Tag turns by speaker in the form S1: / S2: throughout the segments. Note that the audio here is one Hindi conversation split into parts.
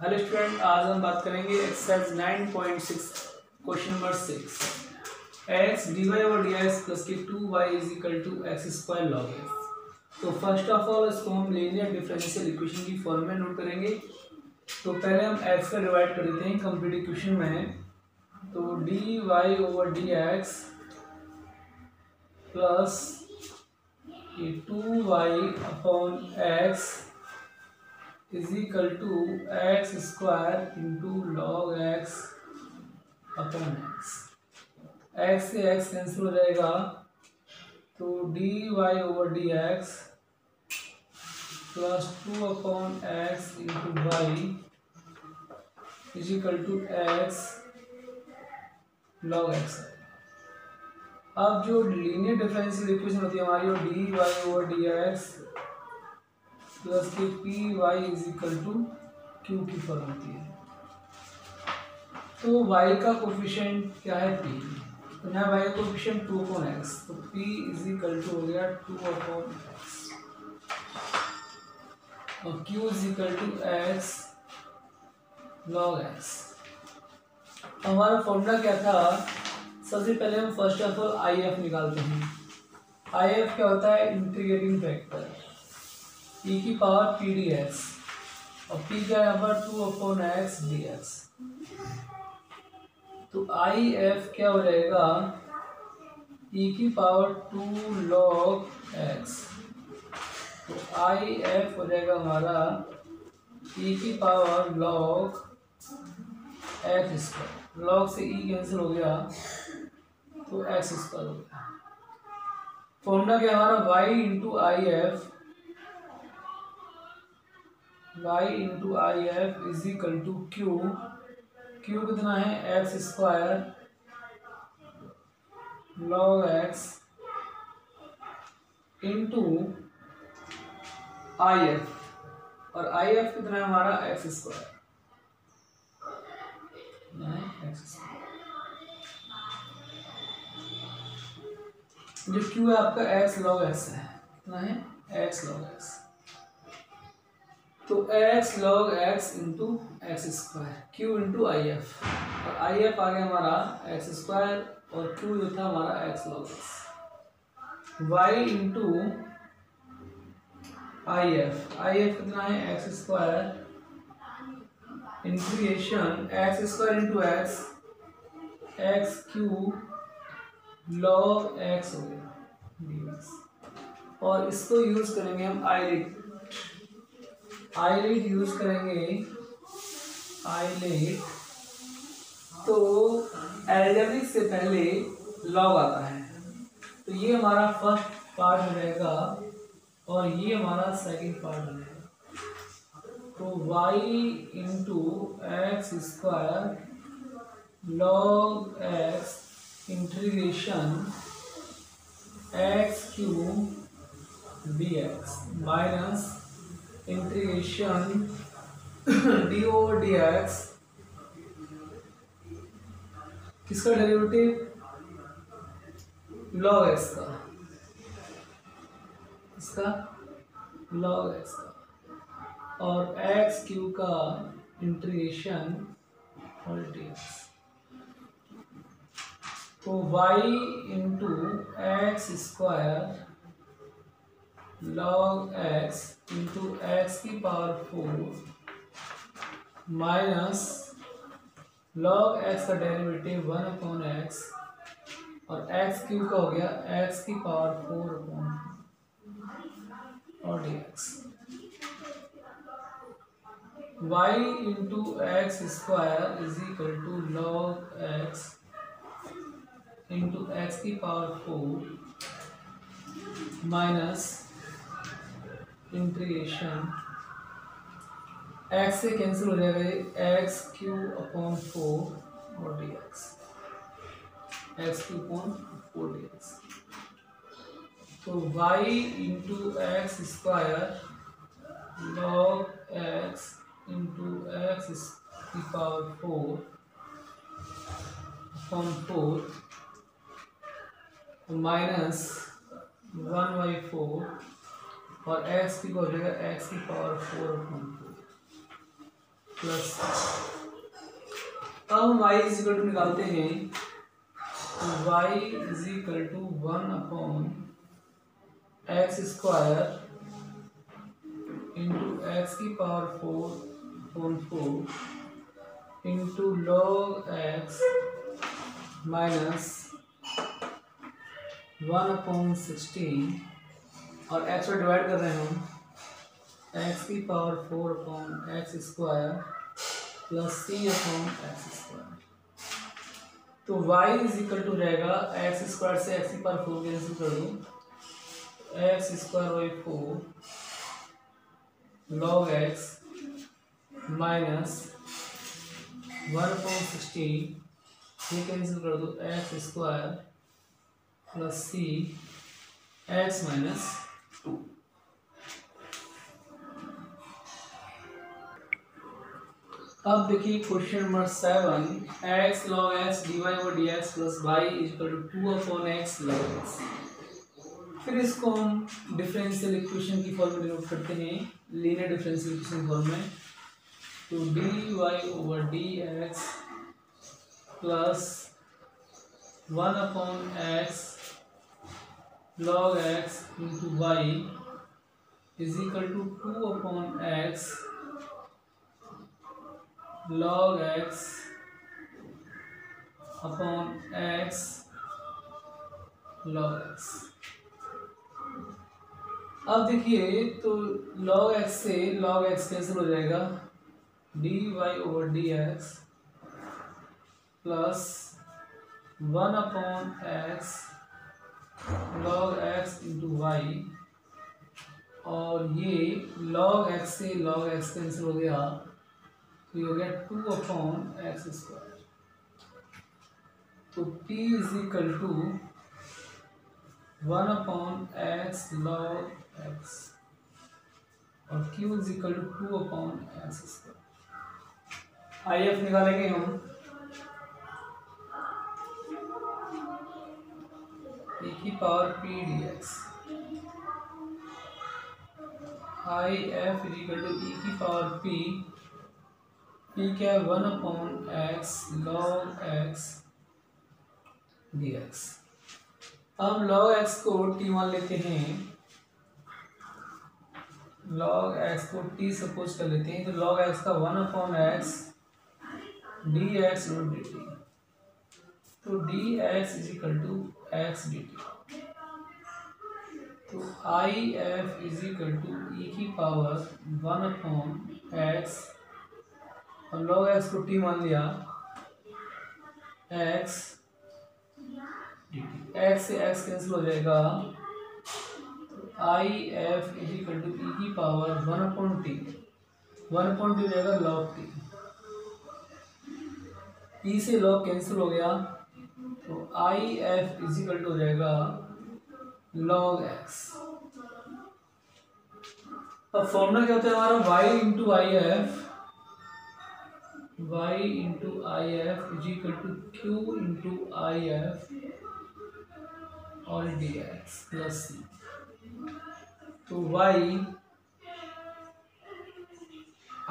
S1: हेलो स्टूडेंट, आज हम बात करेंगे exercise 9.6 question number 6 X D Y और डी एक्स प्लस के 2y is equal to x square log X. तो फर्स्ट ऑफ ऑल इसको हम लीनियर डिफरेंशियल इक्वेशन की फॉर्म में नोट करेंगे। तो पहले हम एक्स का डिवाइड कर देते हैं कंप्लीट इक्वेशन में। तो d y over d x plus ये 2y upon x is equal to x square into log x upon x. X से एक्स कैंसिल हो जाएगा, तो d y over d x plus 2 upon x into y is equal to x log x. अब जो लीनियर डिफरेंशियल इक्वेशन होती है हमारी, वो d y over d x plus के P y is equal to q की फॉर्म होती है। तो y का कोफिशिएंट क्या है p, तो यहाँ y का कोफिशिएंट 2 अपॉन एक्स, तो p इज इक्वल टू हो गया 2 अपॉन एक्स और q is equal to x log X. हमारा फॉर्मूला क्या था, सबसे पहले हम first of all I F निकालते हैं। आई एफ क्या होता है, इंटीग्रेटिंग फैक्टर e की पावर पी डी एक्स, और p का यहाँ पर 2 अपॉन एक्स डी एक्स। तो आई एफ क्या हो जाएगा, e की पावर 2 लॉग एक्स। तो आई एफ हो जाएगा हमारा e की power log x square. Log से e कैंसिल हो गया तो एक्स स्क्वायर हो गया। फॉर्मूला क्या हमारा, y into I F, y into I F is equal to Q. Q कितना है, X square log X into I F, और आई एफ कितना है हमारा, एक्स स्क्वायर। जो क्यू है आपका एक्स लॉग एक्स है, कितना है, एक्स लॉग एक्स। तो x log X into X square, Q into I F, और आई एफ आ गया हमारा एक्स स्क्वायर और क्यू जो था हमारा X log X. Y into I F कितना है, X square integration X square into X, X cube log X हो गया dx। और इसको यूज करेंगे हम आईलेट यूज करेंगे आईलेट। तो एल्जेब्रिक से पहले लॉग आता है, तो ये हमारा फर्स्ट पार्ट हो जाएगा और ये हमारा सेकंड पार्ट हो जाएगा। तो y into X square log x integration x cube D x minus integration D over d x, किसका डेरिवेटिव, लॉग एक्स का, इसका लॉग एक्स का, और एक्स क्यू का इंटीग्रेशन और डी एक्स। तो y into X square log X into x की पावर 4 माइनस लॉग एक्स का डेरिवेटिव 1 अपॉन एक्स, और एक्स क्यू का हो गया एक्स की पावर 4 अपॉन और D x. y into X square is equal to log X into x की पावर 4 माइनस इंटीग्रेशन एक्स से कैंसिल हो जाएगा एक्स क्यू अपॉन 4 और D X, X cube upon 4 D x. तो y into X square log X into x की पावर 4 अपॉन 4 माइनस 1/4 और एक्स की हो जाएगा एक्स की पावर 4 अपॉन 4। प्लस अब हम y इज इक्वल टू निकालते हैं, तो y is equal to 1/x² into x की power 4 into log x minus 1/16 और x पर डिवाइड कर रहे हैं हम, x की पावर 4/x² प्लस c/x²। तो y इज इक्वल टू रहेगा x² से x की पावर 4 कैंसिल कर दो, x²/4 log x माइनस 1/16, ये कैंसिल कर दो, x² plus c x minus 2। अब देखिए question number 7, x log x dy/dx plus y equal to 2/x log x। फिर इसको हम डिफरेंशियल इक्वेशन की फॉर्म में डिनोट करते हैं, लीनियर डिफरेंशियल इक्वेशन फॉर्म में। तो dy/dx plus 1/x log x into y is equal to 2/x log x upon x log x। अब देखिए तो log x से log x कैंसिल हो जाएगा, dy/dx plus 1/x log x into y, और ये log x से log x कैंसिल हो गया, तो ये हो गया 2/x²। तो t is equal to 1/x log x और q is equal to 2/x²। IF निकालेंगे हम, e की power p dx, IF is equal to e की पावर p क्या है 1/x log x dx। अब log x को t1 लेते हैं, log x को t सपोज कर लेते हैं, तो log x का 1/x dx dt, तो dx is equal to x dt। तो IF is equal to e की पावर 1/x और log x को t मान लिया, x x से x कैंसिल हो जाएगा, IF is equal to e की पावर 1/t, 1/t हो जाएगा log t, e से log कैंसिल हो गया, तो IF इज इक्वल टू हो जाएगा log x। अब फॉर्मूला क्या होता है हमारा, y into IF is equal to q into IF और dx प्लस c। तो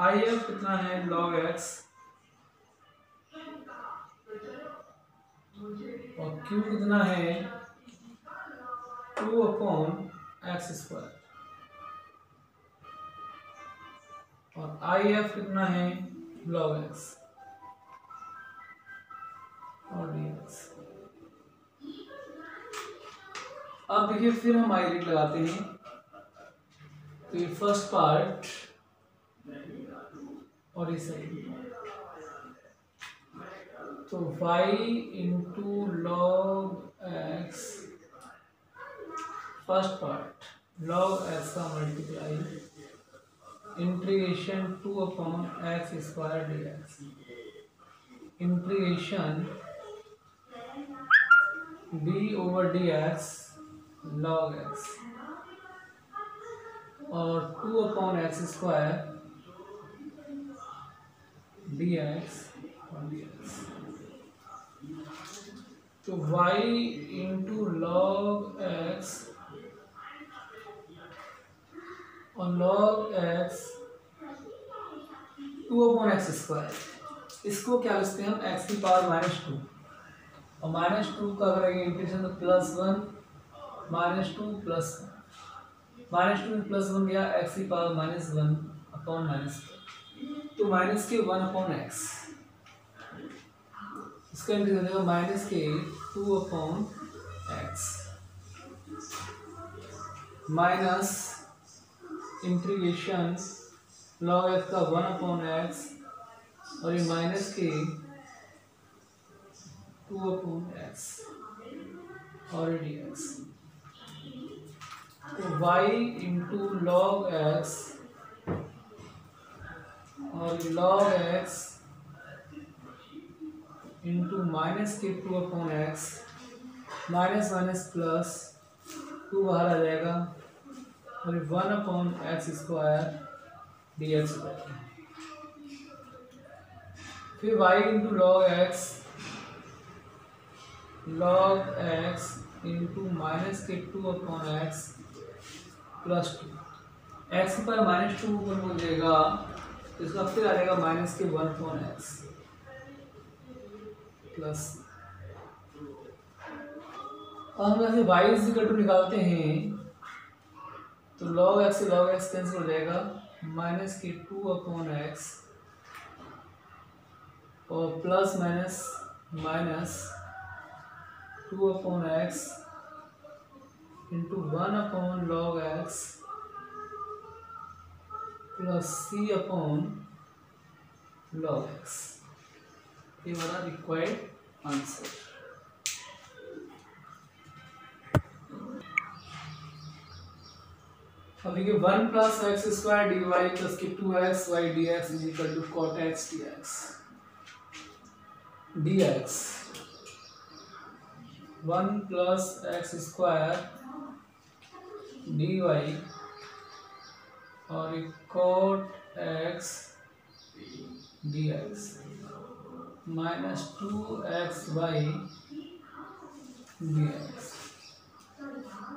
S1: IF कितना है log x और q कितना है 2/x², और IF कितना है log x और dx। अब देखिए फिर हम आइडेंट लगाते हैं, तो ये फर्स्ट पार्ट और ये सेकंड पार्ट, तो y into log x first part log x का multiply integration 2/x² dx integration d/dx log x और 2/x² dx और dx। तो y इंटू log x और log x 2/x²। इसको क्या लिखते हैं हम, x⁻²। और -2 का करेंगे इंटीग्रेशन तो +1 -2 +1 -2 +1 गया x⁻−1/-, तो -1/x, इसका इंटीग्रेशन हो जाएगा -2/x minus integration log x का 1/x और ये -2/x और dx। तो y इंटू log x और log x into -2/x minus minus plus 2 बाहर आ जाएगा और 1/x² dx हो जाएगा। फिर y into log x into -2/x plus 2, x पर -2 ऊपर हो जाएगा तो इसका फिर आ जाएगा -1/x प्लस। और हम ऐसे y = निकालते हैं तो log x से log x कैंसिल हो जाएगा, -2/x और plus minus -2/x into 1/log x plus c/log x। ये हमारा रिक्वायर्ड आंसर। अब देखिए 1 + x² dy + 2x y dx = cot x dx। dx 1 + x² dy और cot x dx -2xy dx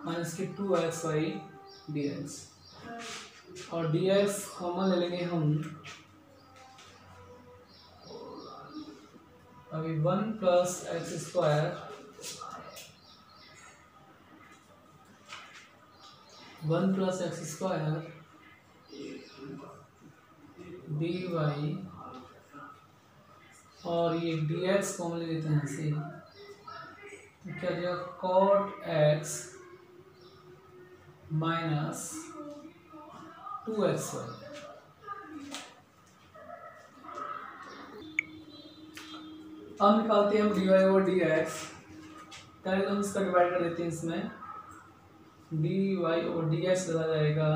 S1: -2xy dx और dx कॉमन ले लेंगे हम। अभी 1 + x² dy और ये dx कॉमन ले लेते हैं ऐसे, तो क्या जाएगा cot x -2xy। अब निकालते हैं हम dy/dx। पहले हम इसका डिवाइड कर देते हैं, इसमें dy/dx चला जाएगा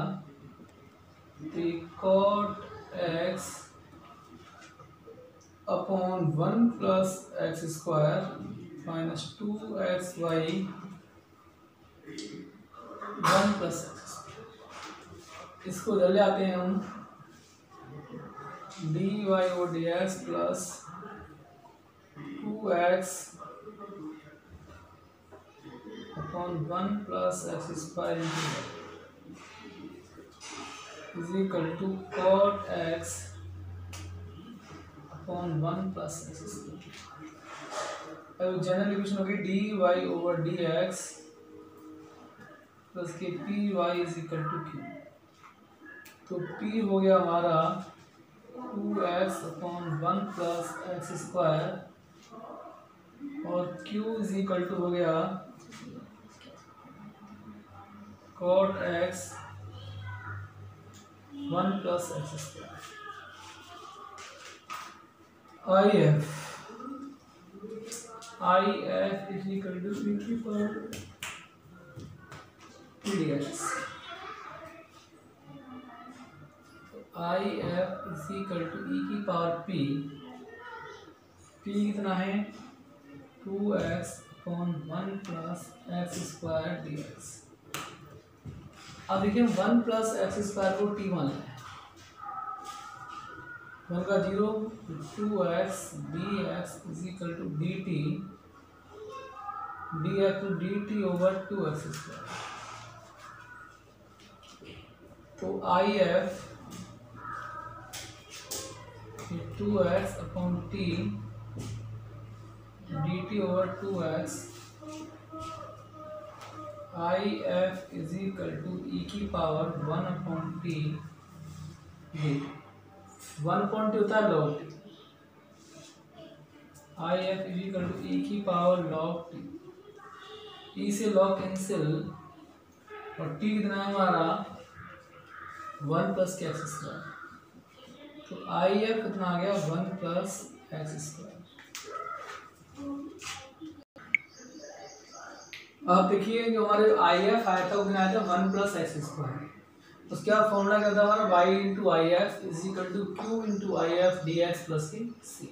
S1: तो cot x upon 1 + x² -2xy 1 + x। इसको इधर ले आते हैं हम, dy/dx plus 2x upon 1 + x² = cot x upon 1 + x²। अब जनरल इक्वेशन होगी dy/dx प्लस के py = q। तो p हो गया हमारा 2x अपॉन 1 + x² और q = हो गया cot x 1 + x²। if dx p कितना है 2x अपॉन 1 + x² dx। अब देखिए 1 + x² को t मान लें, 1 का 0 2x dx = dt dx/dt/2x²। तो if 2x upon t dt over 2x I F is equal to e की power 1 upon t d. 1 upon t होता है log t. I F is equal to e की पावर लॉग टी। ई से लॉग कैंसिल और टी कितना है हमारा 1 प्लस के एक्स स्क्वायर। तो आई एफ कितना आ गया 1 प्लस एक्स स्क्वायर। अब देखिए जो हमारे आई एफ आया था वो कितना आया था 1 प्लस एक्स स्क्वायर। उसका फॉर्मूला क्या था हमारा Y into I F is equal to Q into I F D x plus की सी।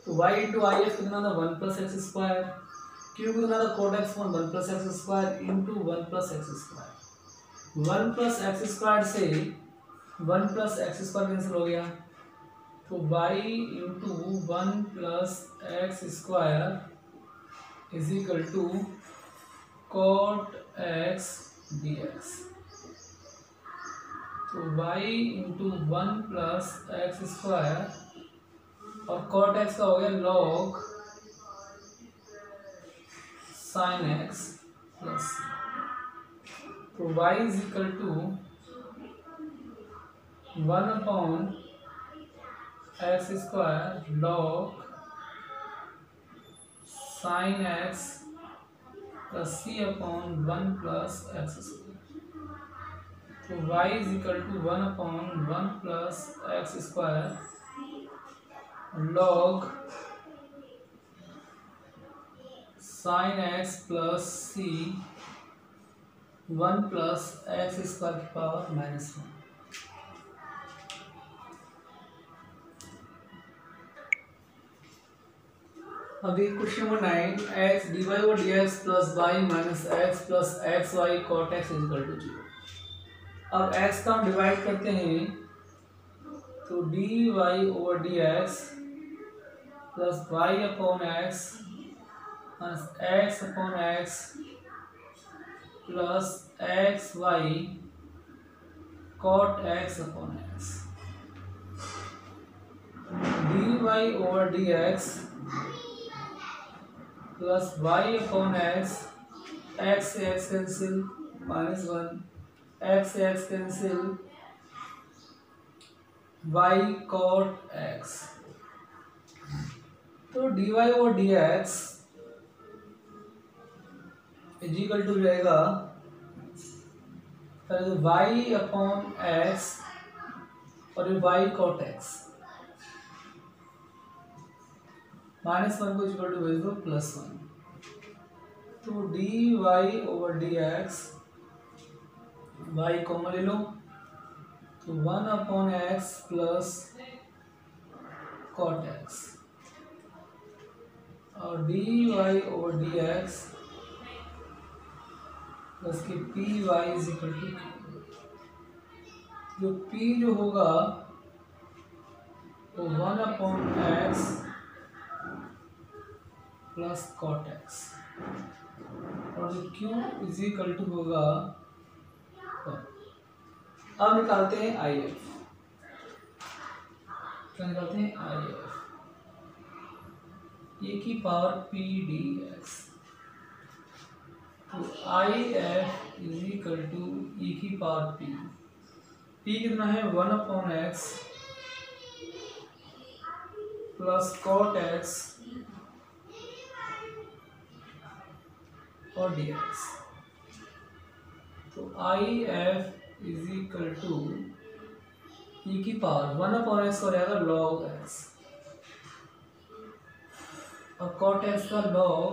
S1: तो वाई इंटू आई एफ कितना था 1 प्लस एक्स स्क्वायर, क्यू कितना था cot X 1 plus x square into 1 plus x square. 1 plus x square से 1 प्लस एक्स स्क्वायर कैंसिल हो गया, तो Y into 1 plus x square is equal to cot x dx। तो y इंटू 1 प्लस एक्स स्क्वायर और cot x का हो गया log sin x प्लस। तो y is equal to 1 upon X square log sin x plus c upon 1 plus x square. तो y is equal to 1 upon 1 plus x square log sine x plus c 1 plus x square की पावर -1। अभी question number 9 x D y over d x plus y minus x plus x y cot x is equal to 0। अब एक्स का हम डिवाइड करते हैं तो d y over d x plus y upon x minus x upon x plus x y cot x upon x. D y over d x plus y upon x से एक्स कैंसिल -1 एक्स से x cancel y cot x. तो d y over d x is equal to रहेगा वाई अपॉन एक्स और वाई कॉट एक्स -1 को इक्वल टू भेज दो +1। तो d y over d x y common ले लो तो 1 upon x plus cot x और d y over d x plus की P y is equal to जो पी जो होगा तो 1 upon x plus cot x और जो क्यू इज इक्वल टू होगा। अब निकालते हैं आई एफ। क्या निकालते हैं आई एफ ए की पावर पी डी एक्स। तो I F is equal to e की पावर पी कितना है 1 upon x plus cot x और dx। तो I F is equal to e की पावर 1 अपॉन एक्स हो जाएगा log x और cot x का log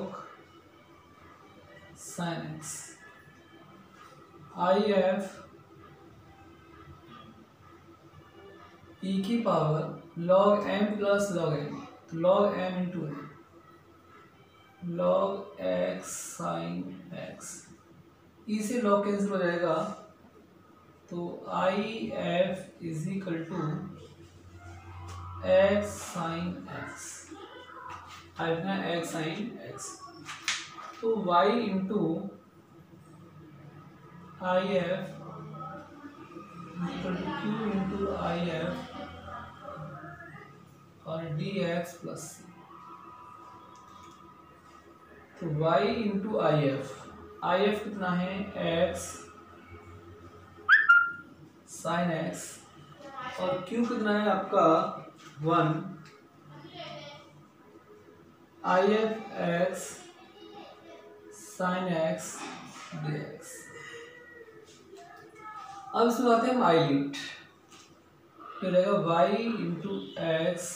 S1: sin x। I F e की power log m plus log m तो log m into m log x sin x। ई से log कैंसिल हो जाएगा तो I F is equal to x sine x. I x sine x तो y into I F equal to Q into I F dx plus सी। तो y इंटू आई एफ कितना है x साइन x, और q कितना है आपका 1 I F x sine x dx। अब इसमें आते हैं हम आई लिमिट, तो रहेगा y into x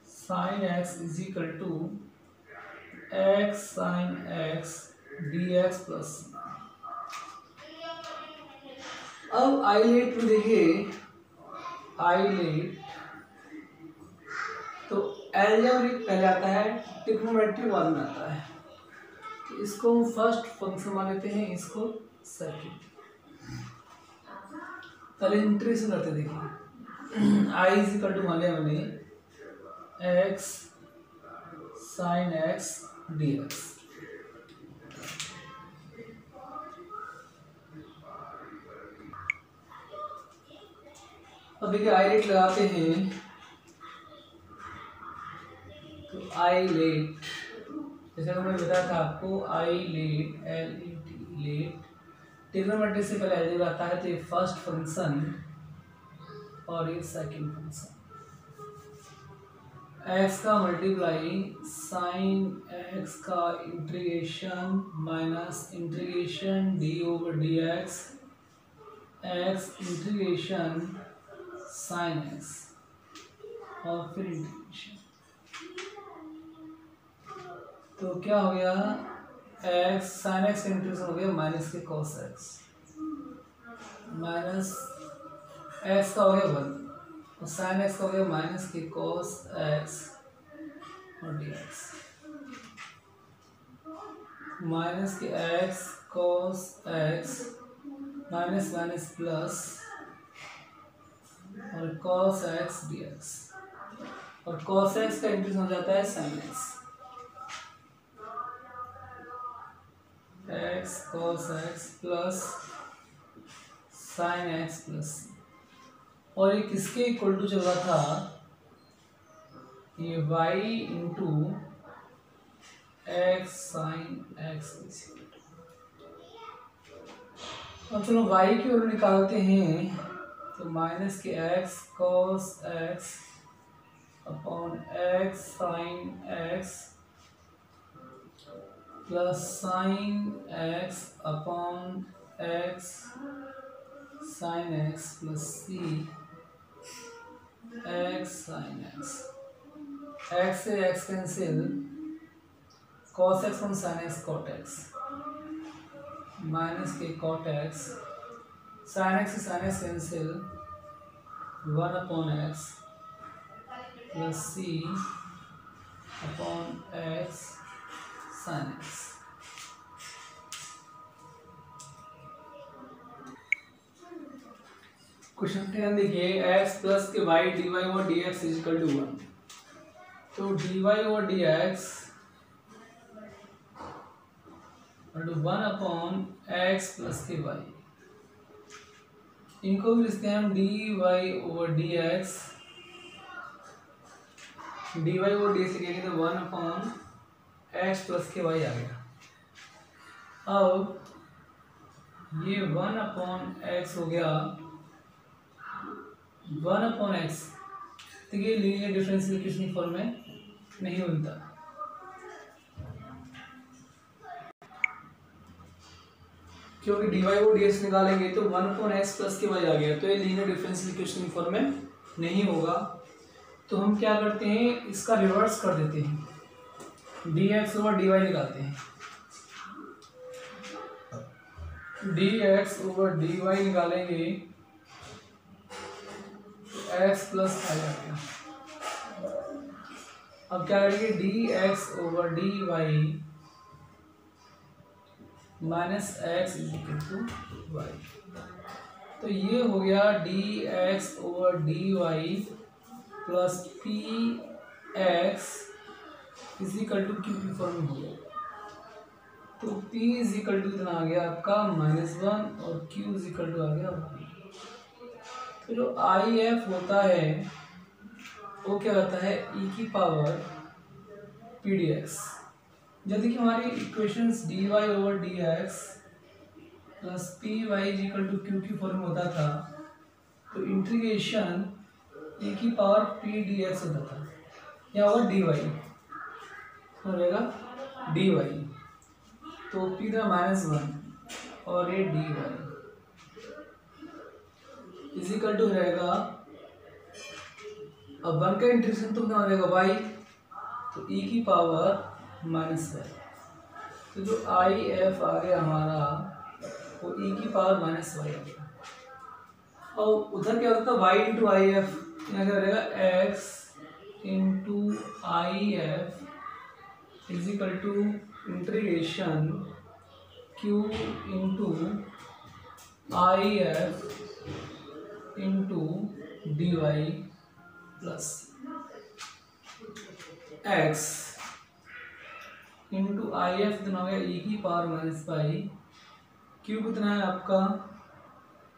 S1: sine x is equal to x sine x dx plus. अब आई लेट में देखिए, आई लेट तो एल्जेब्रिक पहले आता है, ट्रिग्नोमेट्री बाद में आता है। तो इसको हम फर्स्ट फंक्शन मान लेते हैं, इसको सेकंड। पहले इंटीग्रेशन करते देखिए, आई इज इक्वल टू मान लिया हमने एक्स साइन एक्स dx। अब देखिए आई लेट लगाते हैं, तो आई लेट जैसे मैंने बताया था आपको, ILATE LET late trigonometry से पहले अलजेब्रा आता है। तो ये फर्स्ट फंक्शन और ये सेकंड फंक्शन, एक्स का मल्टीप्लाई साइन एक्स का integration minus integration D over d x integration sine x और फिर इंटीग्रेशन। तो क्या हो गया, एक्स साइन एक्स इंटीग्रेशन हो गया माइनस के कॉस एक्स, माइनस एक्स का हो गया 1 और साइन एक्स का हो गया माइनस के कॉस एक्स और dx, माइनस के x cos x minus minus plus और कॉस एक्स dx, और कॉस एक्स का इंटीग्रेशन हो जाता है sign x, x cos x plus sine x plus, और ये किसके इक्वल टू चल रहा था, ये y into x sine x. अब चलो y की वैल्यू निकालते हैं, तो माइनस के x cos x upon x sine x plus sine x upon x sine x plus c x sine x. X से x cancel, cos x upon sine x cot x minus के कॉट एक्स, साइन एक्स से sine x cancel 1 upon x plus c upon x sine x. Question 10 देखिए, x प्लस के y dy और dx इज इक्वल टू 1। तो dy और dx और 1 अपॉन x प्लस के y, इनको भी लिखते हैं हम dy over dx, dy over dx लिखेंगे तो 1 अपॉन x प्लस के y आ गया। अब ये 1 अपॉन x हो गया, 1 अपॉन एक्स, तो ये लीनियर डिफरेंशियल फॉर्म में नहीं बनता, क्योंकि dy और dx निकालेंगे तो 1 अपॉन एक्स प्लस के y आ गया, तो ये लीनियर डिफरेंशियल इक्वेशन फॉर्म में नहीं होगा। तो हम क्या करते हैं, इसका रिवर्स कर देते हैं, dx ओवर dy निकालते हैं, dx ओवर dy निकालेंगे x प्लस आ गया। अब क्या करेंगे, dx over dy minus x is equal to y। तो ये हो गया dx over dy plus p x is equal to q की फॉर्म में हो गया। तो p इज इक्वल टू कितना आ गया आपका -1 और q इज इक्वल टू आ गया 1। तो जो आई एफ होता है वो क्या होता है ई की पावर पी डी एक्स। जब देखिए हमारी equations d y over d x plus p y equal to q की फॉर्म होता था, तो इंटीग्रेशन ई की पावर पी डी एक्स होता था, या होगा डी वाई हो जाएगा डी वाई, तो पी का -1 और ये डी वाई इजिकल टू रहेगा, अब 1 का इंटीग्रेशन तो क्या हो जाएगा वाई, तो ई की पावर -1, तो जो आई एफ आ गया हमारा वो ई की पावर -y आ गया। और उधर क्या होता था वाई इंटू आई एफ, यहाँ क्या रहेगा x into I F is equal to integration q into I F into d y plus x into I F कितना हो गया ई की पावर -y, क्यू कितना है आपका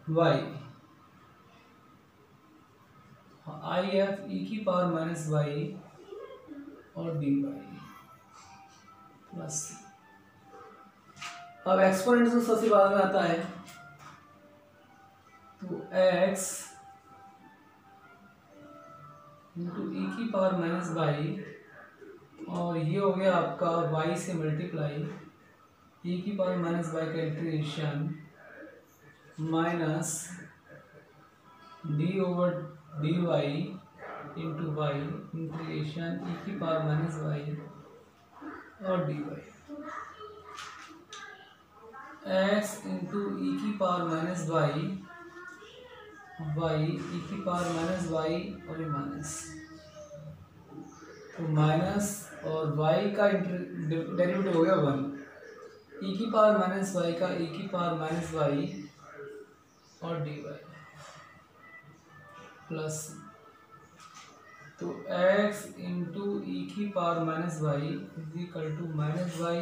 S1: y, आई एफ ई की पावर -y और डी वाई प्लस, अब एक्सपोनेंट से सबसे बाद में आता है, तो x इंटू ई की पावर -y और ये हो गया आपका y से मल्टीप्लाई ई की पावर -y का integration minus d over d y into y integration e की पावर -y और d y, x into e की पावर -y वाई ई की पावर -y और ये माइनस, तो माइनस और y का डेरिवेटिव हो गया 1, ई की पावर -y का ई की पावर -y और डी वाई प्लस, तो x इंटू ई की power -y is equal to -y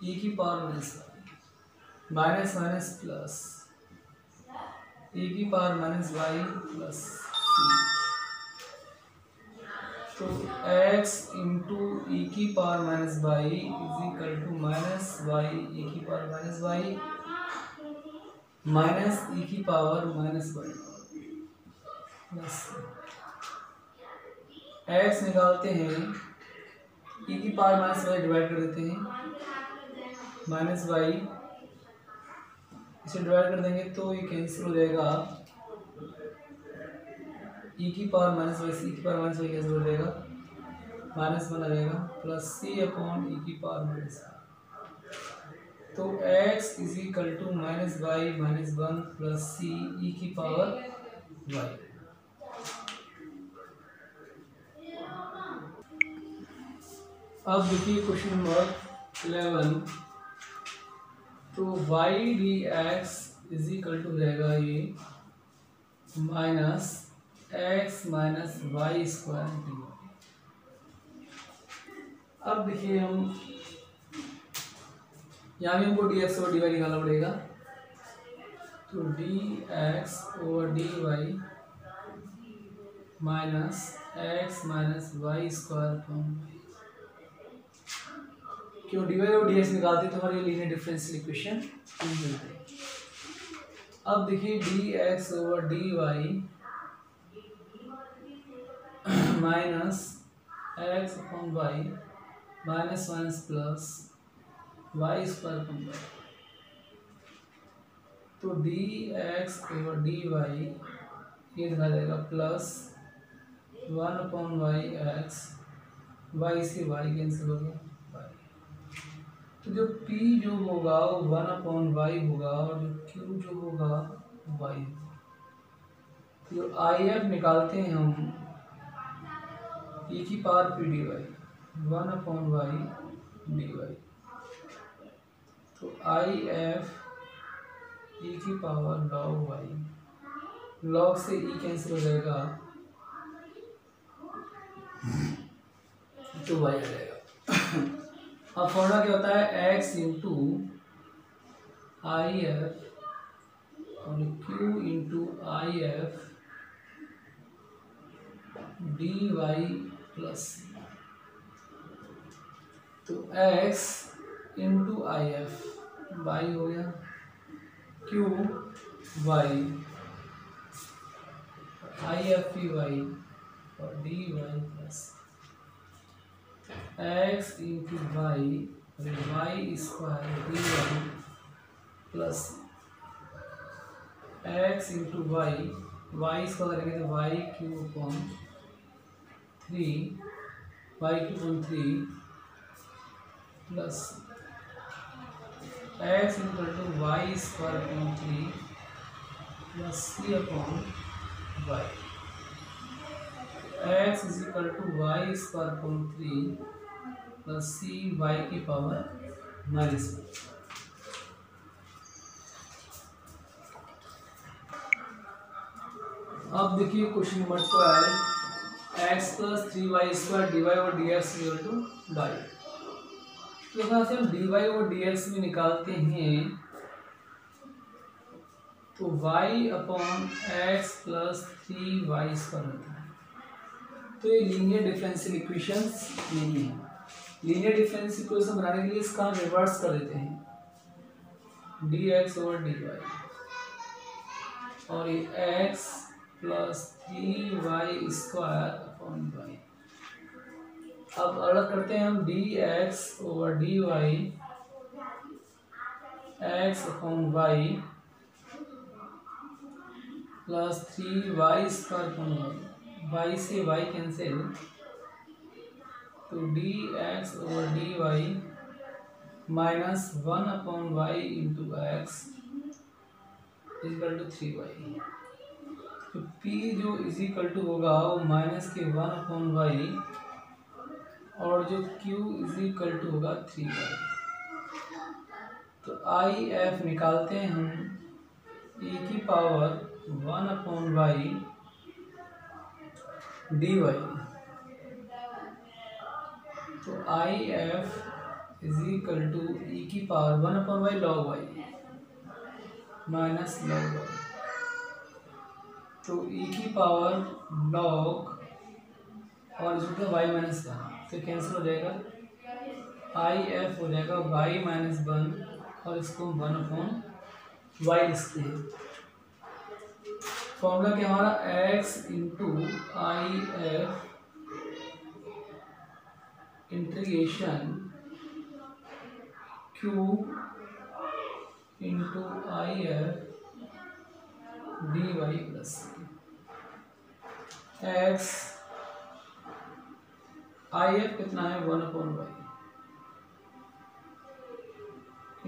S1: e की power -y minus minus plus e की पावर -y प्लस c, तो x इंटू ई की power -y is equal to -y e की पावर -y माइनस ई की पावर -y प्लस x निकालते हैं ई की पावर -y डिवाइड कर देते हैं -y, इसे डिवाइड कर देंगे तो ये कैंसिल हो जाएगा, ई की पावर -y से ई की पावर -y कैंसिल हो जाएगा, -1 आ जाएगा प्लस c अपॉन ई की पावर -y, तो x is equal to -y -1 plus c e की पावर y। अब देखिए क्वेश्चन नंबर 11, तो y d x is equal to रहेगा ये minus x minus y square d y. अब देखिए हम यहाँ भी हमको डी एक्स और डी वाई निकालना पड़ेगा, तो d x over d y minus x minus y square upon y, क्यों डी वाई और डी एक्स निकालते तो हमारी लीनियर डिफरेंशियल इक्वेशन मिलती है। अब देखिए d x over d y minus x upon y minus minus plus y square upon y, तो d x over d y ये दिखा जाएगा plus 1 upon y x, y से वाई कैंसिल हो गया वाई, तो जो P जो होगा वो 1 अपॉन वाई होगा और जो Q जो होगा वाई होगा, तो आई एफ निकालते हैं हम ई की power P d y 1 upon y d y, तो आई एफ ई की पावर लॉग वाई, लॉग से ई कैंसिल हो जाएगा तो वाई आ जाएगा। अब फॉर्मूला क्या होता है एक्स इंटू आई एफ और Q into I F d y plus सी। तो x into I F, y हो गया, Q y, I F P y और d y plus x into y, y square d y plus x into y, y square करेंगे तो y Q upon 3, y Q upon 3 plus x equal to y square upon 3 plus c upon y. X is equal to y square upon 3 plus c y की पावर -1। अब देखिए question number 12, x plus 3y square d Y और डी एक्स इक्वल टू डाई। तो यहाँ से हम डी वाई और डी एक्स में निकालते हैं तो y upon x plus 3y square होता है। तो ये लीनियर डिफरेंशियल इक्वेशंस नहीं है। लीनियर डिफरेंशियल इक्वेशन बनाने के लिए इसका रिवर्स कर देते हैं, d x over d Y, और ये x plus 3y square upon y. अब अलग करते हैं हम d x over d y, x upon y plus 3y square upon y, y से वाई कैंसिल, तो d x over d y minus 1 upon y into x equal to 3y। तो p जो इज इक्वल टू होगा वो माइनस के 1 अपॉन वाई, और जो q इज इक्वल टू होगा 3y। तो आई एफ निकालते हैं हम e की power 1 upon y d y. तो I F is equal to e की power 1 upon y log y minus log y. तो e की पावर लॉग और जो है वाई माइनस 1 तो कैंसिल हो जाएगा, आई एफ हो जाएगा वाई माइनस 1 और इसको 1 अपॉन वाई लिखते हैं। फॉर्मूला क्या हमारा, x into I F integration q into I F d y plus x, I F कितना है 1 अपॉन वाई,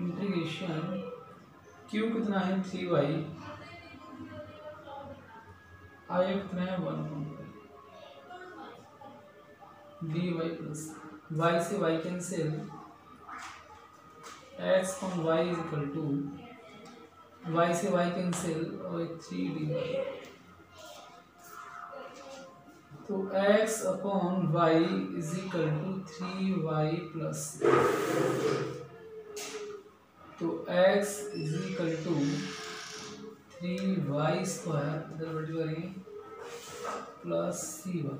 S1: इंटीग्रेशन क्यू कितना है 3y, आई एफ कितना है 1 upon y d y plus y से y cancel, x upon y is equal to y से वाई कैंसिल और 3 डी वाई। तो x upon y is equal to 3y plus, तो x is equal to 3y square इधर बट करेंगे प्लस c1।